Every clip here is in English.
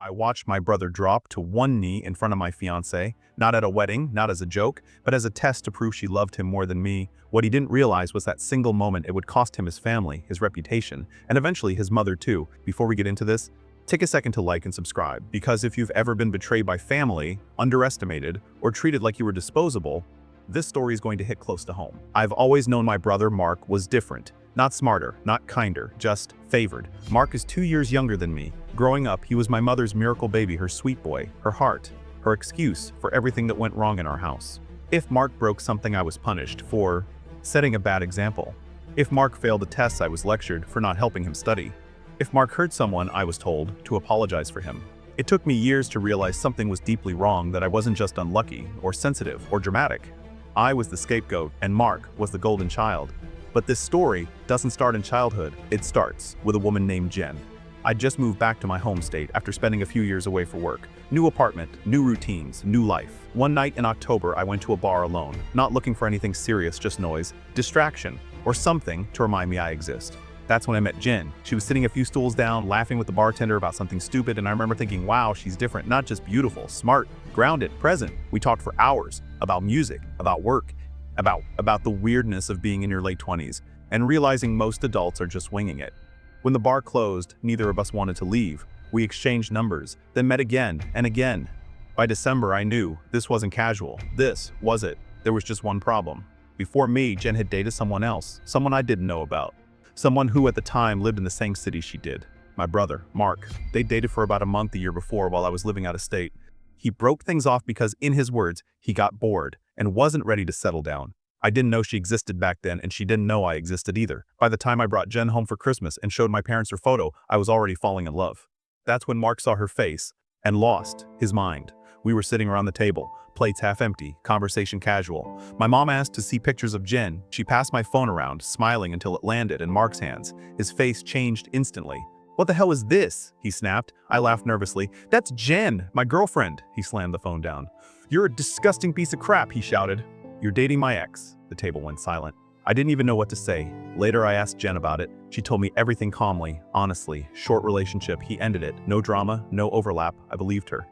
I watched my brother drop to one knee in front of my fiancée, not at a wedding, not as a joke, but as a test to prove she loved him more than me. What he didn't realize was that single moment it would cost him his family, his reputation, and eventually his mother too. Before we get into this, take a second to like and subscribe, because if you've ever been betrayed by family, underestimated, or treated like you were disposable, this story is going to hit close to home. I've always known my brother Mark was different. Not smarter, not kinder, just favored. Mark is 2 years younger than me. Growing up, he was my mother's miracle baby, her sweet boy, her heart, her excuse for everything that went wrong in our house. If Mark broke something, I was punished for setting a bad example. If Mark failed a test, I was lectured for not helping him study. If Mark hurt someone, I was told to apologize for him. It took me years to realize something was deeply wrong, that I wasn't just unlucky, or sensitive, or dramatic. I was the scapegoat, and Mark was the golden child. But this story doesn't start in childhood. It starts with a woman named Jen. I just moved back to my home state after spending a few years away for work. New apartment, new routines, new life. One night in October, I went to a bar alone, not looking for anything serious, just noise, distraction, or something to remind me I exist. That's when I met Jen. She was sitting a few stools down, laughing with the bartender about something stupid, and I remember thinking, wow, she's different, not just beautiful, smart, grounded, present. We talked for hours about music, about work, about the weirdness of being in your late 20s, and realizing most adults are just winging it. When the bar closed, neither of us wanted to leave. We exchanged numbers, then met again and again. By December, I knew this wasn't casual. This was it. There was just one problem. Before me, Jen had dated someone else, someone I didn't know about. Someone who at the time lived in the same city she did. My brother, Mark. They dated for about a month the year before while I was living out of state. He broke things off because, in his words, he got bored and wasn't ready to settle down. I didn't know she existed back then, and she didn't know I existed either. By the time I brought Jen home for Christmas and showed my parents her photo, I was already falling in love. That's when Mark saw her face and lost his mind. We were sitting around the table, plates half empty, conversation casual. My mom asked to see pictures of Jen. She passed my phone around, smiling until it landed in Mark's hands. His face changed instantly. "What the hell is this?" he snapped. I laughed nervously. "That's Jen, my girlfriend." He slammed the phone down. "You're a disgusting piece of crap," he shouted. "You're dating my ex." The table went silent. I didn't even know what to say. Later, I asked Jen about it. She told me everything calmly, honestly. Short relationship, he ended it. No drama, no overlap. I believed her.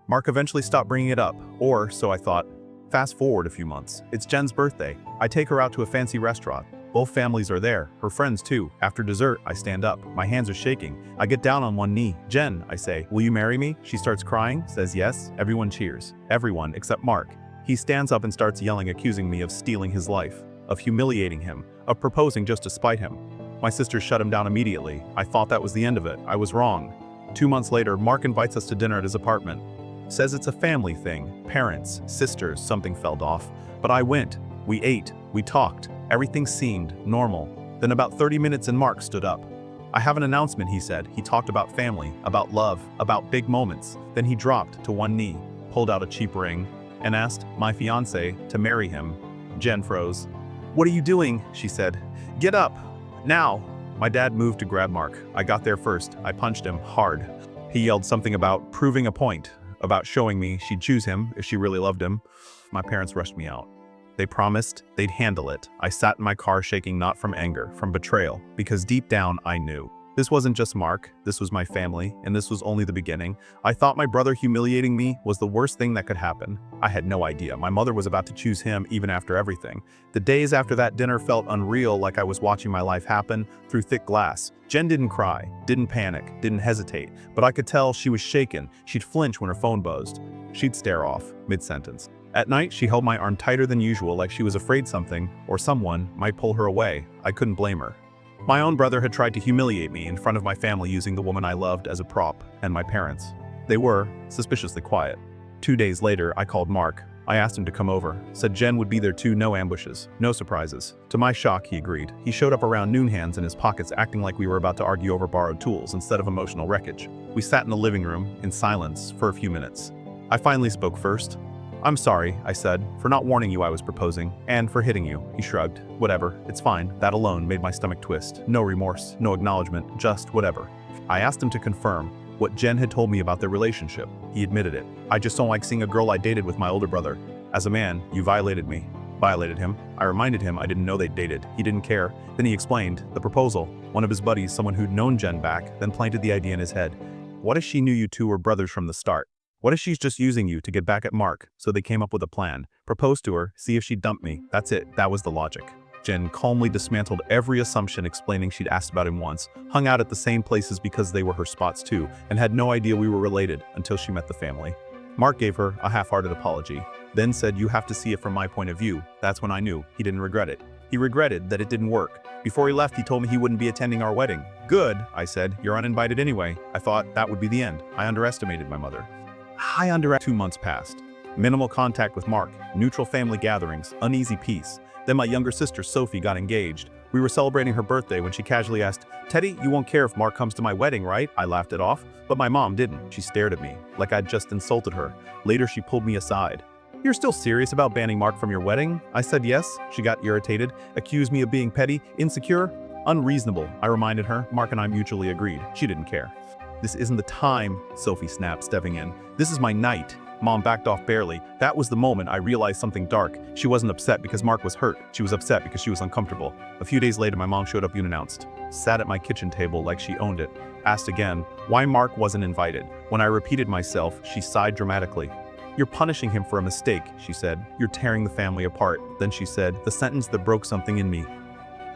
Mark eventually stopped bringing it up, or so I thought. Fast forward a few months. It's Jen's birthday. I take her out to a fancy restaurant. Both families are there, her friends too. After dessert, I stand up. My hands are shaking. I get down on one knee. "Jen," I say, "will you marry me?" She starts crying, says yes. Everyone cheers. Everyone except Mark. He stands up and starts yelling, accusing me of stealing his life, of humiliating him, of proposing just to spite him. My sister shut him down immediately. I thought that was the end of it. I was wrong. 2 months later, Mark invites us to dinner at his apartment. Says it's a family thing. Parents, sisters, something fell off. But I went. We ate. We talked. Everything seemed normal. Then about 30 minutes and Mark stood up. "I have an announcement," he said. He talked about family, about love, about big moments. Then he dropped to one knee, pulled out a cheap ring, and asked my fiancée to marry him. Jen froze. "What are you doing?" she said. "Get up! Now!" My dad moved to grab Mark. I got there first. I punched him hard. He yelled something about proving a point, about showing me she'd choose him if she really loved him. My parents rushed me out. They promised they'd handle it. I sat in my car shaking, not from anger, from betrayal, because deep down I knew. This wasn't just Mark, this was my family, and this was only the beginning. I thought my brother humiliating me was the worst thing that could happen. I had no idea. My mother was about to choose him even after everything. The days after that dinner felt unreal, like I was watching my life happen through thick glass. Jen didn't cry, didn't panic, didn't hesitate, but I could tell she was shaken. She'd flinch when her phone buzzed. She'd stare off, mid-sentence. At night, she held my arm tighter than usual, like she was afraid something, or someone, might pull her away. I couldn't blame her. My own brother had tried to humiliate me in front of my family using the woman I loved as a prop, and my parents. They were suspiciously quiet. 2 days later, I called Mark. I asked him to come over. Said Jen would be there too, no ambushes, no surprises. To my shock, he agreed. He showed up around noon, hands in his pockets, acting like we were about to argue over borrowed tools instead of emotional wreckage. We sat in the living room, in silence, for a few minutes. I finally spoke first. "I'm sorry," I said, "for not warning you I was proposing, and for hitting you." He shrugged. "Whatever, it's fine." That alone made my stomach twist. No remorse, no acknowledgement, just whatever. I asked him to confirm what Jen had told me about their relationship. He admitted it. "I just don't like seeing a girl I dated with my older brother. As a man, you violated me." Violated him? I reminded him I didn't know they'd dated. He didn't care. Then he explained the proposal. One of his buddies, someone who'd known Jen back, then planted the idea in his head. What if she knew you two were brothers from the start? What if she's just using you to get back at Mark? So they came up with a plan. Propose to her, see if she'd dump me. That's it. That was the logic. Jen calmly dismantled every assumption, explaining she'd asked about him once, hung out at the same places because they were her spots too, and had no idea we were related until she met the family. Mark gave her a half-hearted apology, then said, "You have to see it from my point of view." That's when I knew he didn't regret it. He regretted that it didn't work. Before he left, he told me he wouldn't be attending our wedding. Good, I said. You're uninvited anyway. I thought that would be the end. I underestimated my mother. 2 months passed. Minimal contact with Mark, neutral family gatherings, uneasy peace. Then my younger sister Sophie got engaged. We were celebrating her birthday when she casually asked, "Teddy, you won't care if Mark comes to my wedding, right?" I laughed it off, but my mom didn't. She stared at me, like I'd just insulted her. Later she pulled me aside. "You're still serious about banning Mark from your wedding?" I said yes. She got irritated, accused me of being petty, insecure, unreasonable. I reminded her, Mark and I mutually agreed. She didn't care. "This isn't the time," Sophie snapped, stepping in. "This is my night." Mom backed off barely. That was the moment I realized something dark. She wasn't upset because Mark was hurt. She was upset because she was uncomfortable. A few days later, my mom showed up unannounced. Sat at my kitchen table like she owned it. Asked again why Mark wasn't invited. When I repeated myself, she sighed dramatically. "You're punishing him for a mistake," she said. "You're tearing the family apart." Then she said, the sentence that broke something in me.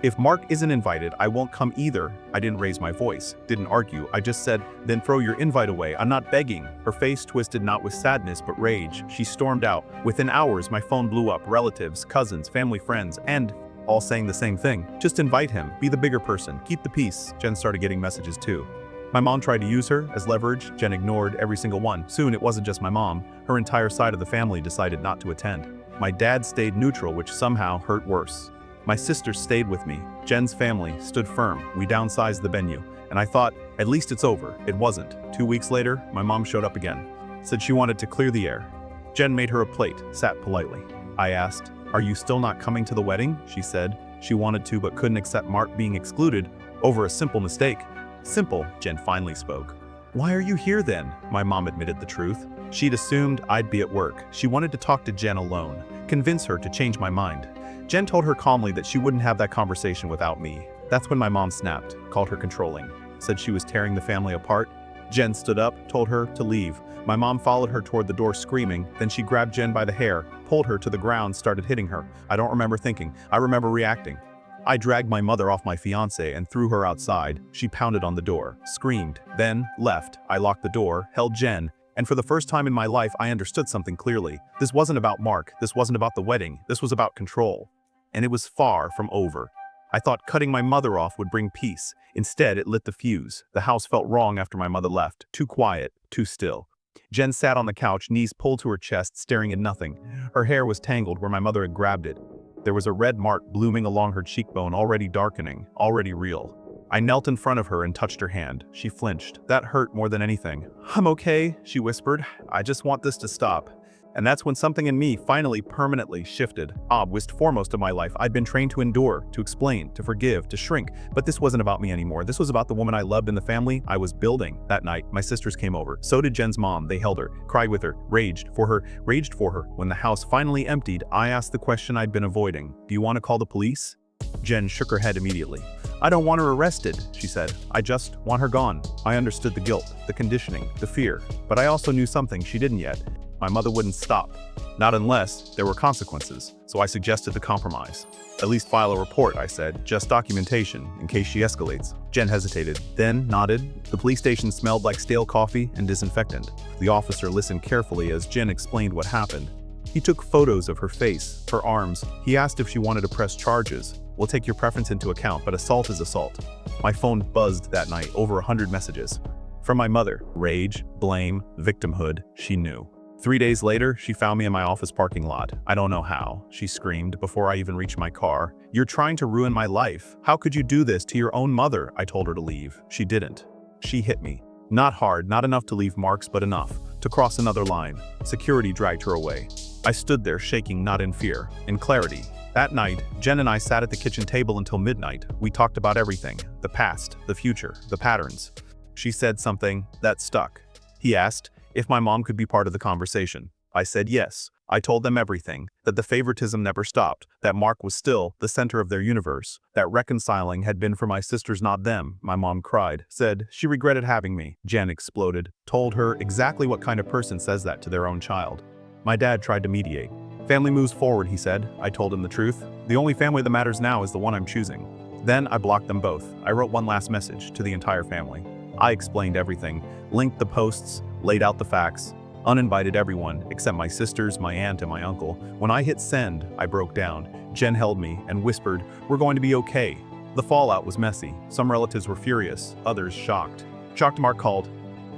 "If Mark isn't invited, I won't come either." I didn't raise my voice, didn't argue. I just said, "Then throw your invite away. I'm not begging." Her face twisted not with sadness but rage. She stormed out. Within hours, my phone blew up. Relatives, cousins, family friends, and all saying the same thing. "Just invite him. Be the bigger person. Keep the peace." Jen started getting messages too. My mom tried to use her as leverage. Jen ignored every single one. Soon it wasn't just my mom. Her entire side of the family decided not to attend. My dad stayed neutral, which somehow hurt worse. My sister stayed with me. Jen's family stood firm. We downsized the venue, and I thought, at least it's over. It wasn't. 2 weeks later, my mom showed up again. Said she wanted to clear the air. Jen made her a plate, sat politely. I asked, "Are you still not coming to the wedding?" She said she wanted to but couldn't accept Mark being excluded over a simple mistake. "Simple," Jen finally spoke. "Why are you here then?" My mom admitted the truth. She'd assumed I'd be at work. She wanted to talk to Jen alone, convince her to change my mind. Jen told her calmly that she wouldn't have that conversation without me. That's when my mom snapped, called her controlling, said she was tearing the family apart. Jen stood up, told her to leave. My mom followed her toward the door screaming, then she grabbed Jen by the hair, pulled her to the ground, started hitting her. I don't remember thinking, I remember reacting. I dragged my mother off my fiancé and threw her outside. She pounded on the door, screamed, then left. I locked the door, held Jen, and for the first time in my life I understood something clearly. This wasn't about Mark, this wasn't about the wedding, this was about control. And it was far from over. I thought cutting my mother off would bring peace. Instead, it lit the fuse. The house felt wrong after my mother left. Too quiet, too still. Jen sat on the couch, knees pulled to her chest, staring at nothing. Her hair was tangled where my mother had grabbed it. There was a red mark blooming along her cheekbone, already darkening, already real. I knelt in front of her and touched her hand. She flinched. That hurt more than anything. "I'm okay," she whispered. "I just want this to stop." And that's when something in me finally permanently shifted. Was foremost of my life. I'd been trained to endure, to explain, to forgive, to shrink. But this wasn't about me anymore. This was about the woman I loved and the family I was building. That night, my sisters came over. So did Jen's mom. They held her, cried with her, raged for her. When the house finally emptied, I asked the question I'd been avoiding. "Do you want to call the police?" Jen shook her head immediately. "I don't want her arrested," she said. "I just want her gone." I understood the guilt, the conditioning, the fear. But I also knew something she didn't yet. My mother wouldn't stop. Not unless there were consequences. So I suggested the compromise. "At least file a report," I said. "Just documentation, in case she escalates." Jen hesitated, then nodded. The police station smelled like stale coffee and disinfectant. The officer listened carefully as Jen explained what happened. He took photos of her face, her arms. He asked if she wanted to press charges. "We'll take your preference into account, but assault is assault." My phone buzzed that night, over 100 messages. From my mother. Rage, blame, victimhood, she knew. 3 days later, she found me in my office parking lot. "I don't know how," she screamed before I even reached my car. "You're trying to ruin my life. How could you do this to your own mother?" I told her to leave. She didn't. She hit me. Not hard, not enough to leave marks, but enough to cross another line. Security dragged her away. I stood there shaking, not in fear, in clarity. That night, Jen and I sat at the kitchen table until midnight. We talked about everything, the past, the future, the patterns. She said something that stuck. He asked if my mom could be part of the conversation. I said yes. I told them everything, that the favoritism never stopped, that Mark was still the center of their universe, that reconciling had been for my sisters, not them. My mom cried, said she regretted having me. Jen exploded, told her exactly what kind of person says that to their own child. My dad tried to mediate. Family moves forward, he said. I told him the truth. The only family that matters now is the one I'm choosing. Then I blocked them both. I wrote one last message to the entire family. I explained everything, linked the posts, laid out the facts, uninvited everyone except my sisters, my aunt, and my uncle. When I hit send, I broke down. Jen held me and whispered, "We're going to be okay." The fallout was messy. Some relatives were furious, others shocked. Shocked Mark called,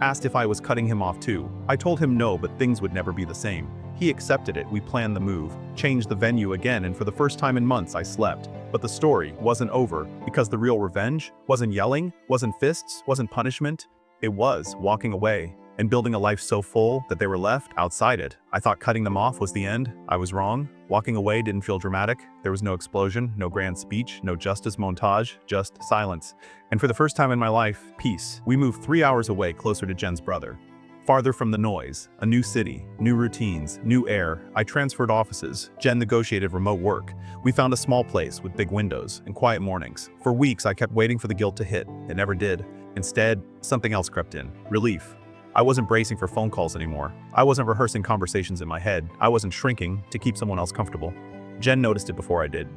asked if I was cutting him off too. I told him no, but things would never be the same. He accepted it. We planned the move, changed the venue again, and for the first time in months I slept. But the story wasn't over, because the real revenge wasn't yelling, wasn't fists, wasn't punishment. It was walking away and building a life so full that they were left outside it. I thought cutting them off was the end. I was wrong. Walking away didn't feel dramatic. There was no explosion, no grand speech, no justice montage, just silence. And for the first time in my life, peace. We moved 3 hours away, closer to Jen's brother. Farther from the noise, a new city, new routines, new air. I transferred offices. Jen negotiated remote work. We found a small place with big windows and quiet mornings. For weeks, I kept waiting for the guilt to hit. It never did. Instead, something else crept in. Relief. I wasn't bracing for phone calls anymore. I wasn't rehearsing conversations in my head. I wasn't shrinking to keep someone else comfortable. Jen noticed it before I did.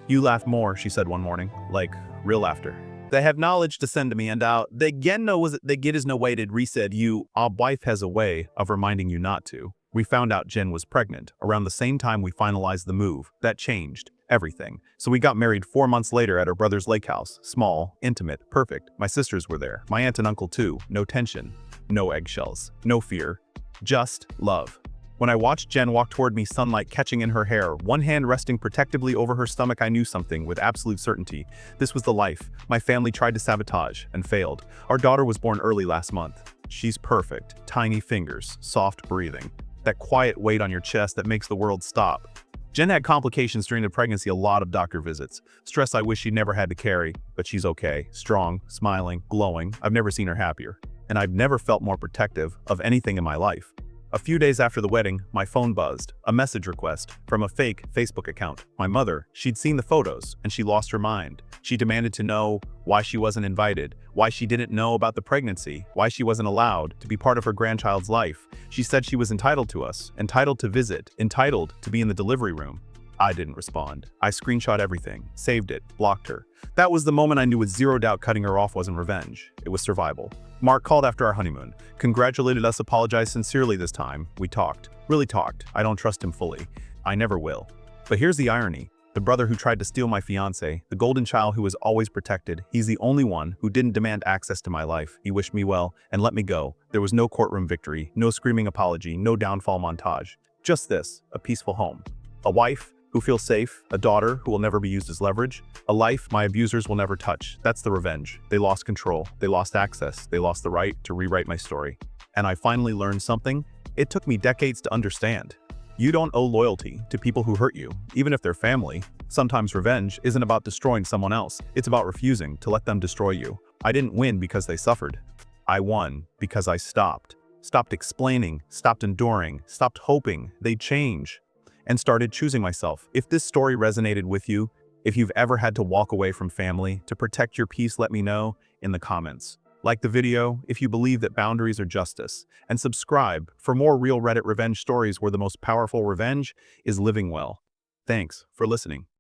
"You laugh more," she said one morning, like real laughter. "They have knowledge to send to me, and they again know they get is no way to reset you. Our wife has a way of reminding you not to." We found out Jen was pregnant around the same time we finalized the move. That changed everything. So we got married 4 months later at her brother's lake house. Small, intimate, perfect. My sisters were there. My aunt and uncle too. No tension. No eggshells. No fear. Just love. When I watched Jen walk toward me, sunlight catching in her hair, one hand resting protectively over her stomach, I knew something with absolute certainty. This was the life my family tried to sabotage and failed. Our daughter was born early last month. She's perfect. Tiny fingers, soft breathing. That quiet weight on your chest that makes the world stop. Jen had complications during the pregnancy, a lot of doctor visits. Stress I wish she never had to carry, but she's okay. Strong, smiling, glowing. I've never seen her happier. And I've never felt more protective of anything in my life. A few days after the wedding, my phone buzzed. A message request from a fake Facebook account. My mother, she'd seen the photos and she lost her mind. She demanded to know why she wasn't invited, why she didn't know about the pregnancy, why she wasn't allowed to be part of her grandchild's life. She said she was entitled to us, entitled to visit, entitled to be in the delivery room. I didn't respond. I screenshot everything, saved it, blocked her. That was the moment I knew with zero doubt cutting her off wasn't revenge. It was survival. Mark called after our honeymoon, congratulated us, apologized sincerely this time. We talked. Really talked. I don't trust him fully. I never will. But here's the irony. The brother who tried to steal my fiancé, the golden child who was always protected, he's the only one who didn't demand access to my life. He wished me well and let me go. There was no courtroom victory, no screaming apology, no downfall montage. Just this, a peaceful home. A wife who feels safe, a daughter who will never be used as leverage, a life my abusers will never touch. That's the revenge. They lost control, they lost access, they lost the right to rewrite my story. And I finally learned something it took me decades to understand. You don't owe loyalty to people who hurt you, even if they're family. Sometimes revenge isn't about destroying someone else, it's about refusing to let them destroy you. I didn't win because they suffered. I won because I stopped. Stopped explaining, stopped enduring, stopped hoping they'd change, and started choosing myself. If this story resonated with you, if you've ever had to walk away from family to protect your peace, let me know in the comments. Like the video if you believe that boundaries are justice, and subscribe for more real Reddit revenge stories where the most powerful revenge is living well. Thanks for listening.